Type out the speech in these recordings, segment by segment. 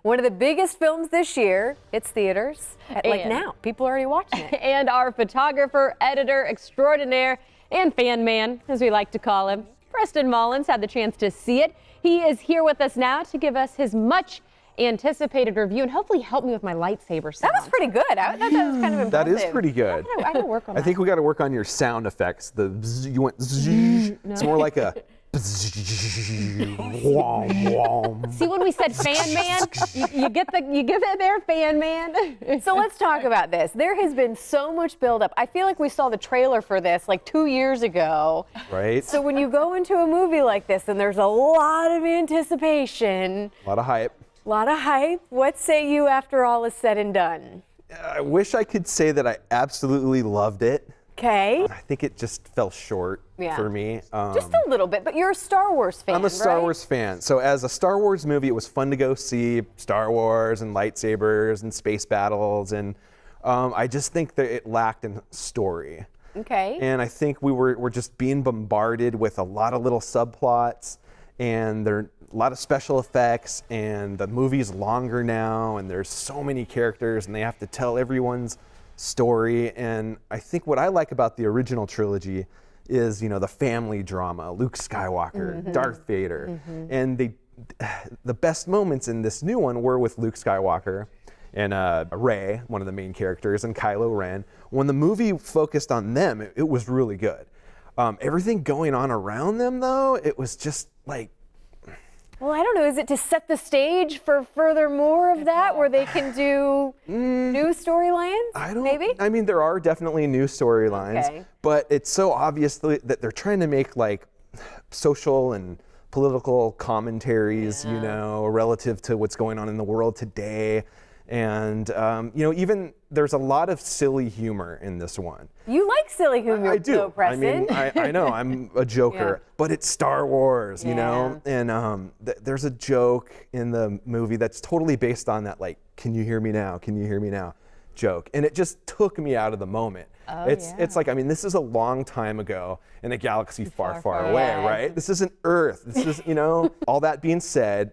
One of the biggest films this year. It's theaters. Like now, people are already watching it. And our photographer, editor extraordinaire, and fan man, as we like to call him, Preston Mullins, had the chance to see it. He is here with us now to give us his much anticipated review and hopefully help me with my lightsaber sound. That was pretty good. I thought that was kind of impressive. That is pretty good. I gotta work on that. I think we got to work on your sound effects. The bzz, you went zzz. No. It's more like a bzz, wom, wom. See, when we said fan man, you get it there, fan man. So let's talk about this. There has been so much buildup. I feel like we saw the trailer for this like 2 years ago. Right. So when you go into a movie like this and there's a lot of anticipation, A lot of hype. What say you after all is said and done? I wish I could say that I absolutely loved it. Okay. I think it just fell short for me. Just a little bit, but you're a Star Wars fan, I'm a Star right? Wars fan. So as a Star Wars movie, it was fun to go see Star Wars and lightsabers and space battles. And I just think that it lacked in story. Okay. And I think we're just being bombarded with a lot of little subplots, and there are a lot of special effects, and the movie's longer now, and there's so many characters, and they have to tell everyone's story. And I think what I like about the original trilogy is, the family drama, Luke Skywalker, Darth Vader. And the best moments in this new one were with Luke Skywalker and Rey, one of the main characters, and Kylo Ren. When the movie focused on them, it was really good. Everything going on around them, though, it was just like... Well, I don't know. Is it to set the stage for further more of that, where they can do new storylines? Maybe. I mean, there are definitely new storylines, but it's so obvious that they're trying to make like social and political commentaries, relative to what's going on in the world today. And, even there's a lot of silly humor in this one. You like silly humor, I do. though, Preston. I mean, I know, I'm a joker, but it's Star Wars, you know? And there's a joke in the movie that's totally based on that, like, can you hear me now? Can you hear me now? Joke. And it just took me out of the moment. It's like, I mean, this is a long time ago in a galaxy far, far away, right? This isn't Earth. This is, all that being said,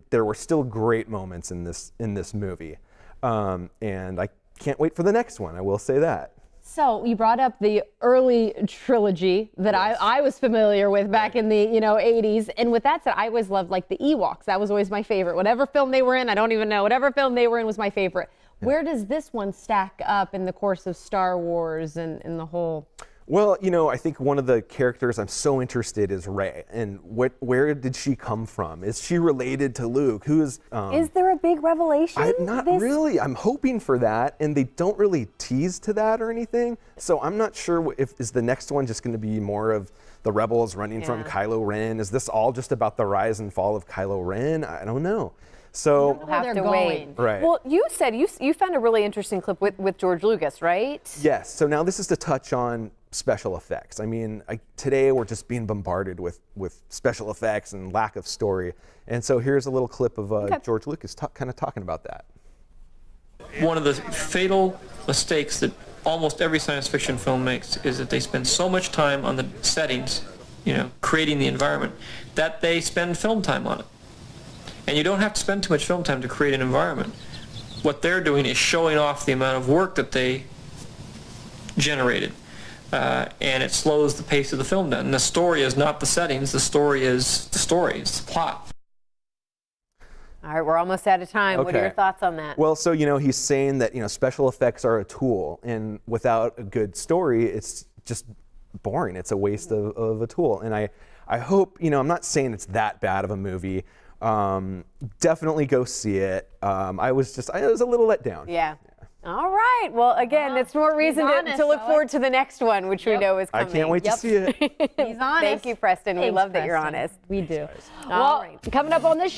there were still great moments in this movie. And I can't wait for the next one, I will say that. So you brought up the early trilogy that I was familiar with back in the 80s. And with that said, I always loved like the Ewoks. That was always my favorite. Whatever film they were in, I don't even know. Whatever film they were in was my favorite. Yeah. Where does this one stack up in the course of Star Wars and the whole? Well, I think one of the characters I'm so interested is Rey, and where did she come from? Is she related to Luke? Is there a big revelation? Not really. I'm hoping for that, and they don't really tease to that or anything. So I'm not sure is the next one just going to be more of the rebels running from Kylo Ren? Is this all just about the rise and fall of Kylo Ren? I don't know. So we'll have to wait. Right. Well, you said you found a really interesting clip with George Lucas, right? Yes. So now this is to touch on special effects. I mean, today we're just being bombarded with special effects and lack of story. And so here's a little clip of George Lucas kind of talking about that. One of the fatal mistakes that almost every science fiction film makes is that they spend so much time on the settings, creating the environment, that they spend film time on it. And you don't have to spend too much film time to create an environment. What they're doing is showing off the amount of work that they generated. And it slows the pace of the film down. And the story is not the settings, the story is the story, it's the plot. All right, we're almost out of time. What are your thoughts on that? Well, so, he's saying that, special effects are a tool, and without a good story, it's just boring. It's a waste of a tool. And I hope, I'm not saying it's that bad of a movie. Definitely go see it. I was a little let down. Yeah. All right. Well, again, it's more reason to look forward to the next one, which we know is coming. I can't wait to see it. He's honest. Thank you, Preston. We love that you're honest. We do. All right. Coming up on this show.